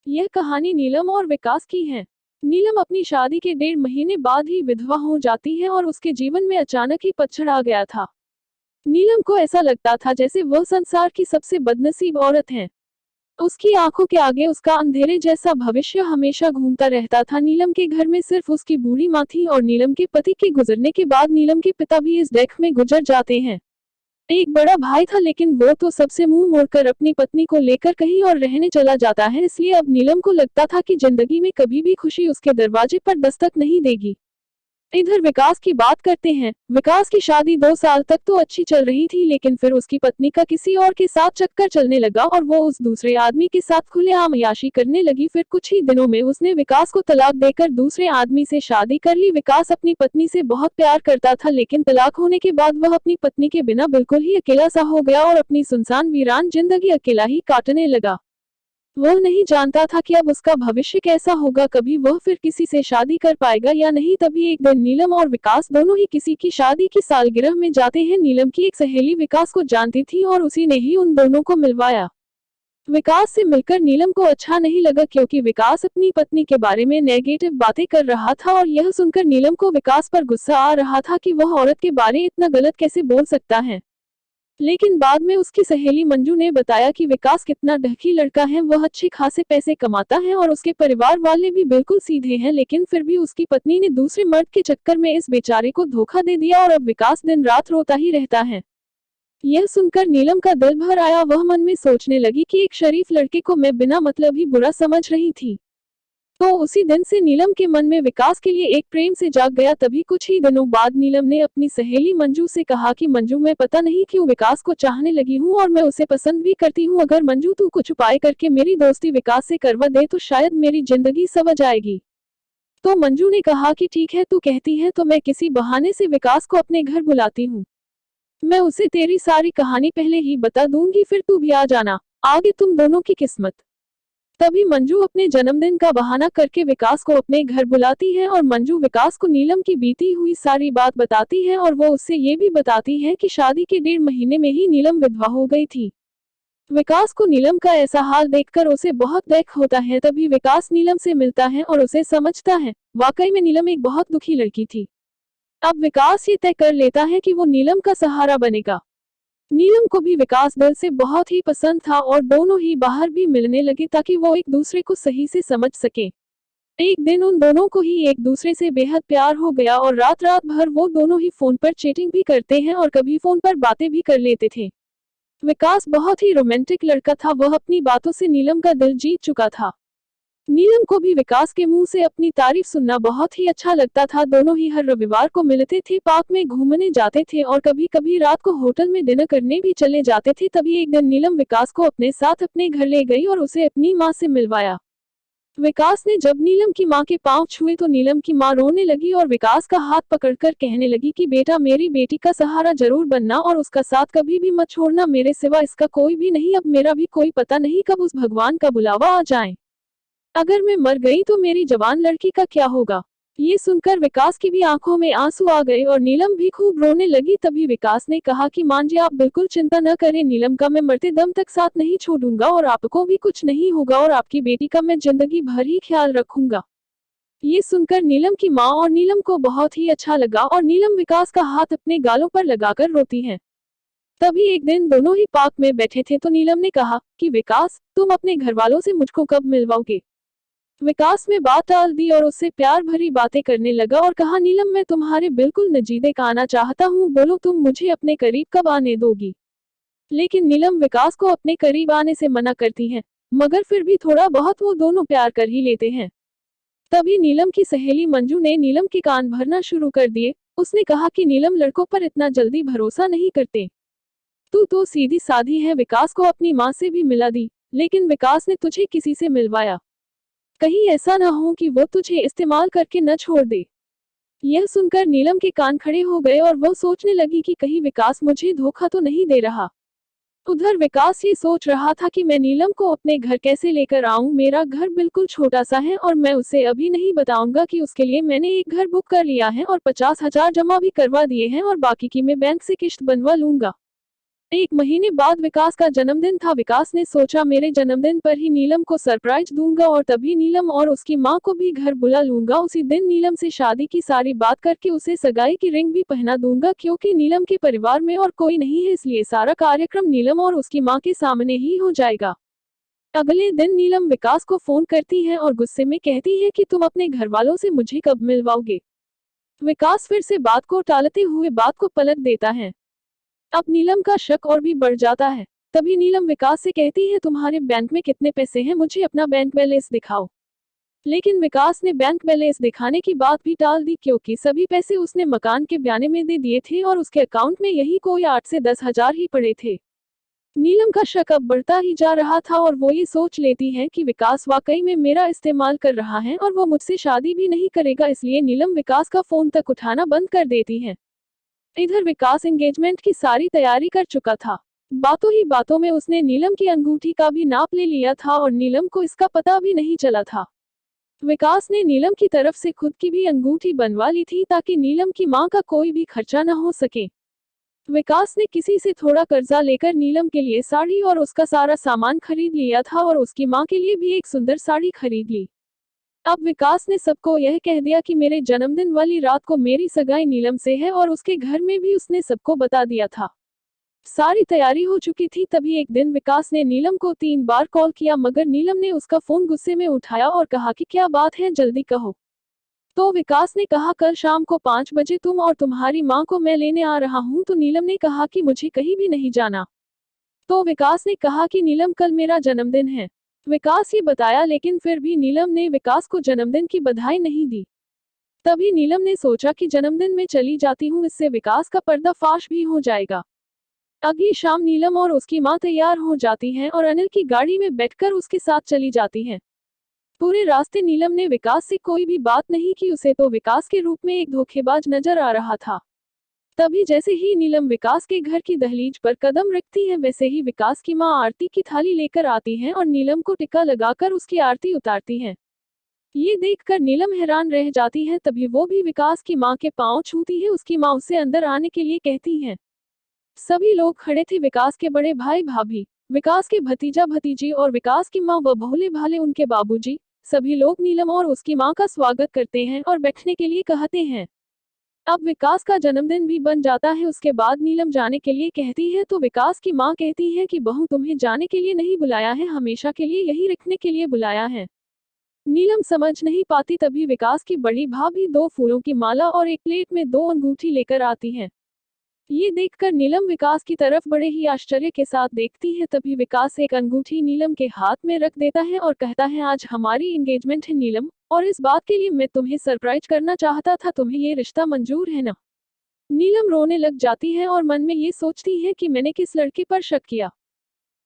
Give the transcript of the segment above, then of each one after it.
यह कहानी नीलम और विकास की है। नीलम अपनी शादी के 1.5 महीने बाद ही विधवा हो जाती है और उसके जीवन में अचानक ही पतझड़ आ गया था। नीलम को ऐसा लगता था जैसे वह संसार की सबसे बदनसीब औरत है। उसकी आंखों के आगे उसका अंधेरे जैसा भविष्य हमेशा घूमता रहता था। नीलम के घर में सिर्फ उसकी बूढ़ी माँ थी और नीलम के पति के गुजरने के बाद नीलम के पिता भी इस डेथ में गुजर जाते हैं। एक बड़ा भाई था लेकिन वो तो सबसे मुंह मोड़कर अपनी पत्नी को लेकर कहीं और रहने चला जाता है, इसलिए अब नीलम को लगता था कि जिंदगी में कभी भी खुशी उसके दरवाजे पर दस्तक नहीं देगी। इधर विकास की बात करते हैं। विकास की शादी 2 साल तक तो अच्छी चल रही थी, लेकिन फिर उसकी पत्नी का किसी और के साथ चक्कर चलने लगा और वो उस दूसरे आदमी के साथ खुलेआम अय्याशी करने लगी। फिर कुछ ही दिनों में उसने विकास को तलाक देकर दूसरे आदमी से शादी कर ली। विकास अपनी पत्नी से बहुत प्यार करता था, लेकिन तलाक होने के बाद वह अपनी पत्नी के बिना बिल्कुल ही अकेला सा हो गया और अपनी सुनसान वीरान जिंदगी अकेला ही काटने लगा। वह नहीं जानता था कि अब उसका भविष्य कैसा होगा, कभी वह फिर किसी से शादी कर पाएगा या नहीं। तभी एक दिन नीलम और विकास दोनों ही किसी की शादी की सालगिरह में जाते हैं। नीलम की एक सहेली विकास को जानती थी और उसी ने ही उन दोनों को मिलवाया। विकास से मिलकर नीलम को अच्छा नहीं लगा, क्योंकि विकास अपनी पत्नी के बारे में नेगेटिव बातें कर रहा था और यह सुनकर नीलम को विकास पर गुस्सा आ रहा था कि वह औरत के बारे में इतना गलत कैसे बोल सकता है। लेकिन बाद में उसकी सहेली मंजू ने बताया कि विकास कितना ढकी लड़का है, वह अच्छे खासे पैसे कमाता है और उसके परिवार वाले भी बिल्कुल सीधे हैं, लेकिन फिर भी उसकी पत्नी ने दूसरे मर्द के चक्कर में इस बेचारे को धोखा दे दिया और अब विकास दिन रात रोता ही रहता है। यह सुनकर नीलम का दिल भर आया। वह मन में सोचने लगी कि एक शरीफ लड़के को मैं बिना मतलब ही बुरा समझ रही थी। तो उसी दिन से नीलम के मन में विकास के लिए एक प्रेम से जाग गया। तभी कुछ ही दिनों बाद नीलम ने अपनी सहेली मंजू से कहा कि मंजू, मैं पता नहीं क्यों विकास को चाहने लगी हूँ और मैं उसे पसंद भी करती हूँ। अगर मंजू तू कुछ उपाय करके मेरी दोस्ती विकास से करवा दे तो शायद मेरी जिंदगी संवर जाएगी। तो मंजू ने कहा कि ठीक है, तू कहती है तो मैं किसी बहाने से विकास को अपने घर बुलाती हूँ। मैं उसे तेरी सारी कहानी पहले ही बता दूंगी, फिर तू भी आ जाना, आगे तुम दोनों की किस्मत। तभी मंजू अपने जन्मदिन का बहाना करके विकास को अपने घर बुलाती है और मंजू विकास को नीलम की बीती हुई सारी बात बताती है और वो उससे ये भी बताती है कि शादी के 1.5 महीने में ही नीलम विधवा हो गई थी। विकास को नीलम का ऐसा हाल देखकर उसे बहुत दुख होता है। तभी विकास नीलम से मिलता है और उसे समझता है वाकई में नीलम एक बहुत दुखी लड़की थी। अब विकास ये तय कर लेता है कि वो नीलम का सहारा बनेगा। नीलम को भी विकास दिल से बहुत ही पसंद था और दोनों ही बाहर भी मिलने लगे ताकि वो एक दूसरे को सही से समझ सके। एक दिन उन दोनों को ही एक दूसरे से बेहद प्यार हो गया और रात रात भर वो दोनों ही फोन पर चैटिंग भी करते हैं और कभी फोन पर बातें भी कर लेते थे। विकास बहुत ही रोमांटिक लड़का था, वह अपनी बातों से नीलम का दिल जीत चुका था। नीलम को भी विकास के मुंह से अपनी तारीफ सुनना बहुत ही अच्छा लगता था। दोनों ही हर रविवार को मिलते थे, पार्क में घूमने जाते थे और कभी कभी रात को होटल में डिनर करने भी चले जाते थे। तभी एक दिन नीलम विकास को अपने साथ अपने घर ले गई और उसे अपनी माँ से मिलवाया। विकास ने जब नीलम की माँ के पांव छुए तो नीलम की माँ रोने लगी और विकास का हाथ पकड़कर कहने लगी कि बेटा, मेरी बेटी का सहारा जरूर बनना और उसका साथ कभी भी मत छोड़ना, मेरे सिवा इसका कोई भी नहीं। अब मेरा भी कोई पता नहीं कब उस भगवान का बुलावा आ जाए। अगर मैं मर गई तो मेरी जवान लड़की का क्या होगा। ये सुनकर विकास की भी आंखों में आंसू आ गए और नीलम भी खूब रोने लगी। तभी विकास ने कहा कि मां जी, आप बिल्कुल चिंता न करें, नीलम का मैं मरते दम तक साथ नहीं छोड़ूंगा और आपको भी कुछ नहीं होगा और आपकी बेटी का मैं जिंदगी भर ही ख्याल रखूंगा। ये सुनकर नीलम की माँ और नीलम को बहुत ही अच्छा लगा और नीलम विकास का हाथ अपने गालों पर लगाकर रोती है। तभी एक दिन दोनों ही पार्क में बैठे थे तो नीलम ने कहा कि विकास, तुम अपने घर वालों से मुझको कब मिलवाओगे। विकास में बात टाल दी और उससे प्यार भरी बातें करने लगा और कहा, नीलम, मैं तुम्हारे बिल्कुल नजीदीक आना चाहता हूँ, बोलो तुम मुझे अपने करीब कब आने दोगी। लेकिन नीलम विकास को अपने करीब आने से मना करती है, मगर फिर भी थोड़ा बहुत वो दोनों प्यार कर ही लेते हैं। तभी नीलम की सहेली मंजू ने नीलम के कान भरना शुरू कर दिए। उसने कहा कि नीलम लड़कों पर इतना जल्दी भरोसा नहीं करते, तू तो सीधी साधी है। विकास को अपनी माँ से भी मिला दी, लेकिन विकास ने तुझे किसी से मिलवाया, कहीं ऐसा ना हो कि वो तुझे इस्तेमाल करके न छोड़ दे। यह सुनकर नीलम के कान खड़े हो गए और वो सोचने लगी कि कहीं विकास मुझे धोखा तो नहीं दे रहा। उधर विकास ये सोच रहा था कि मैं नीलम को अपने घर कैसे लेकर आऊं। मेरा घर बिल्कुल छोटा सा है और मैं उसे अभी नहीं बताऊंगा कि उसके लिए मैंने एक घर बुक कर लिया है और 50,000 जमा भी करवा दिए हैं और बाकी की मैं बैंक से किश्त बनवा लूंगा। एक महीने बाद विकास का जन्मदिन था। विकास ने सोचा मेरे जन्मदिन पर ही नीलम को सरप्राइज दूंगा और तभी नीलम और उसकी माँ को भी घर बुला लूंगा। उसी दिन नीलम से शादी की सारी बात करके उसे सगाई की रिंग भी पहना दूंगा, क्योंकि नीलम के परिवार में और कोई नहीं है, इसलिए सारा कार्यक्रम नीलम और उसकी माँ के सामने ही हो जाएगा। अगले दिन नीलम विकास को फोन करती है और गुस्से में कहती है कि तुम अपने घर वालों से मुझे कब मिलवाओगे। विकास फिर से बात को टालते हुए बात को पलट देता है। अब नीलम का शक और भी बढ़ जाता है। तभी नीलम विकास से कहती है तुम्हारे बैंक में कितने पैसे हैं, मुझे अपना बैंक बैलेंस दिखाओ। लेकिन विकास ने बैंक बैलेंस दिखाने की बात भी टाल दी, क्योंकि सभी पैसे उसने मकान के ब्याने में दे दिए थे और उसके अकाउंट में यही कोई 8 से 10 हजार ही पड़े थे। नीलम का शक अब बढ़ता ही जा रहा था और वो ये सोच लेती है कि विकास वाकई में मेरा इस्तेमाल कर रहा है और वो मुझसे शादी भी नहीं करेगा, इसलिए नीलम विकास का फोन तक उठाना बंद कर देती है। इधर विकास एंगेजमेंट की सारी तैयारी कर चुका था। बातों ही बातों में उसने नीलम की अंगूठी का भी नाप ले लिया था और नीलम को इसका पता भी नहीं चला था। विकास ने नीलम की तरफ से खुद की भी अंगूठी बनवा ली थी ताकि नीलम की मां का कोई भी खर्चा न हो सके। विकास ने किसी से थोड़ा कर्जा लेकर नीलम के लिए साड़ी और उसका सारा सामान खरीद लिया था और उसकी मां के लिए भी एक सुंदर साड़ी खरीद ली। अब विकास ने सबको यह कह दिया कि मेरे जन्मदिन वाली रात को मेरी सगाई नीलम से है और उसके घर में भी उसने सबको बता दिया था। सारी तैयारी हो चुकी थी, तभी एक दिन विकास ने नीलम को 3 बार कॉल किया, मगर नीलम ने उसका फोन गुस्से में उठाया और कहा कि क्या बात है, जल्दी कहो। तो विकास ने कहा कल शाम को 5 बजे तुम और तुम्हारी माँ को मैं लेने आ रहा हूँ। तो नीलम ने कहा कि मुझे कहीं भी नहीं जाना। तो विकास ने कहा कि नीलम कल मेरा जन्मदिन है। विकास ये बताया, लेकिन फिर भी नीलम ने विकास को जन्मदिन की बधाई नहीं दी। तभी नीलम ने सोचा कि जन्मदिन में चली जाती हूँ, इससे विकास का पर्दाफाश भी हो जाएगा। अगली शाम नीलम और उसकी माँ तैयार हो जाती हैं और अनिल की गाड़ी में बैठकर उसके साथ चली जाती हैं। पूरे रास्ते नीलम ने विकास से कोई भी बात नहीं की, उसे तो विकास के रूप में एक धोखेबाज नजर आ रहा था। तभी जैसे ही नीलम विकास के घर की दहलीज पर कदम रखती है, वैसे ही विकास की मां आरती की थाली लेकर आती हैं और नीलम को टिक्का लगाकर उसकी आरती उतारती हैं। ये देखकर नीलम हैरान रह जाती है। तभी वो भी विकास की मां के पांव छूती है। उसकी मां उसे अंदर आने के लिए कहती हैं। सभी लोग खड़े थे, विकास के बड़े भाई भाभी, विकास के भतीजा भतीजी और विकास की मां व भोले भाले उनके बाबूजी। सभी लोग नीलम और उसकी मां का स्वागत करते हैं और बैठने के लिए कहते हैं। अब विकास का जन्मदिन भी बन जाता है। उसके बाद नीलम जाने के लिए कहती है तो विकास की मां कहती है कि बहू तुम्हें जाने के लिए नहीं बुलाया है, हमेशा के लिए यही रखने के लिए बुलाया है। नीलम समझ नहीं पाती। तभी विकास की बड़ी भाभी 2 फूलों की माला और एक प्लेट में 2 अंगूठी लेकर आती है। ये देखकर नीलम विकास की तरफ बड़े ही आश्चर्य के साथ देखती है। तभी विकास एक अंगूठी नीलम के हाथ में रख देता है और कहता है आज हमारी एंगेजमेंट है नीलम, और इस बात के लिए मैं तुम्हें सरप्राइज करना चाहता था। तुम्हें ये रिश्ता मंजूर है ना? नीलम रोने लग जाती है और मन में ये सोचती है कि मैंने किस लड़के पर शक किया।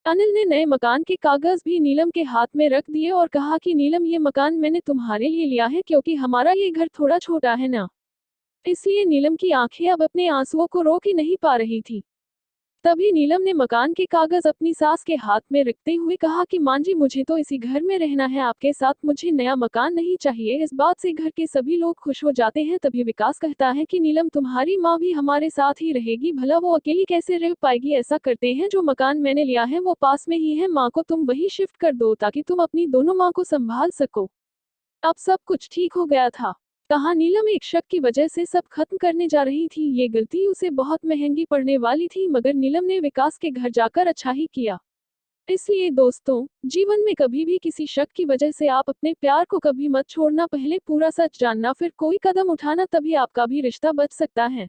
अनिल ने नए मकान के कागज भी नीलम के हाथ में रख दिए और कहा कि नीलम ये मकान मैंने तुम्हारे लिए लिया है, क्योंकि हमारा ये घर थोड़ा छोटा है ना। इसलिए नीलम की आंखें अब अपने आंसुओं को रोक ही नहीं पा रही थी। तभी नीलम ने मकान के कागज अपनी सास के हाथ में रखते हुए कहा कि मां जी मुझे तो इसी घर में रहना है आपके साथ, मुझे नया मकान नहीं चाहिए। इस बात से घर के सभी लोग खुश हो जाते हैं। तभी विकास कहता है कि नीलम तुम्हारी माँ भी हमारे साथ ही रहेगी, भला वो अकेली कैसे रह पाएगी। ऐसा करते हैं, जो मकान मैंने लिया है वो पास में ही है, माँ को तुम वही शिफ्ट कर दो ताकि तुम अपनी दोनों माँ को संभाल सको। अब सब कुछ ठीक हो गया था। कहा नीलम एक शक की वजह से सब खत्म करने जा रही थी। ये गलती उसे बहुत महंगी पड़ने वाली थी, मगर नीलम ने विकास के घर जाकर अच्छा ही किया। इसलिए दोस्तों, जीवन में कभी भी किसी शक की वजह से आप अपने प्यार को कभी मत छोड़ना। पहले पूरा सच जानना, फिर कोई कदम उठाना, तभी आपका भी रिश्ता बच सकता है।